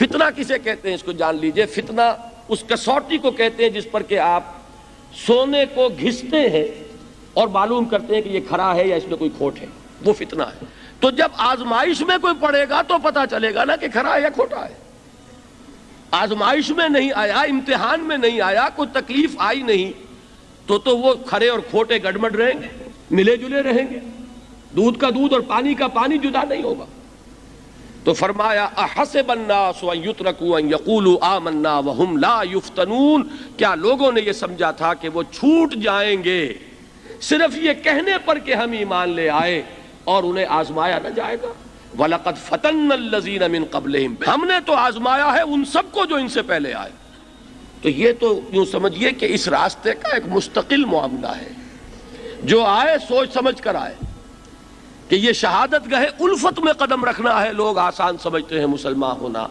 فتنہ کسے کہتے ہیں اس کو جان لیجئے. فتنہ اس کسوٹی کو کہتے ہیں جس پر کہ آپ سونے کو گھستے ہیں اور معلوم کرتے ہیں کہ یہ کھرا ہے یا اس میں کوئی کھوٹ ہے، وہ فتنہ ہے. تو جب آزمائش میں کوئی پڑے گا تو پتہ چلے گا نا کہ کھرا ہے یا کھوٹا ہے. آزمائش میں نہیں آیا، امتحان میں نہیں آیا، کوئی تکلیف آئی نہیں تو وہ کھرے اور کھوٹے گڑبڑ رہیں گے، ملے جلے رہیں گے. دودھ کا دودھ اور پانی کا پانی جدا نہیں ہوگا. تو فرمایا احسب الناس ان یترکوا ان یقولوا آمنا وهم لا یفتنون، کیا لوگوں نے یہ سمجھا تھا کہ وہ چھوٹ جائیں گے صرف یہ کہنے پر کہ ہم ایمان لے آئے اور انہیں آزمایا نہ جائے گا. وَلَقَدْ فَتَنَّ الَّذِينَ مِن قَبْلِهِمْ، ہم نے تو آزمایا ہے ان سب کو جو ان سے پہلے آئے. تو یہ تو یوں سمجھیے کہ اس راستے کا ایک مستقل معاملہ ہے. جو آئے سوچ سمجھ کر آئے کہ یہ شہادت گاہ الفت میں قدم رکھنا ہے. لوگ آسان سمجھتے ہیں مسلمان ہونا.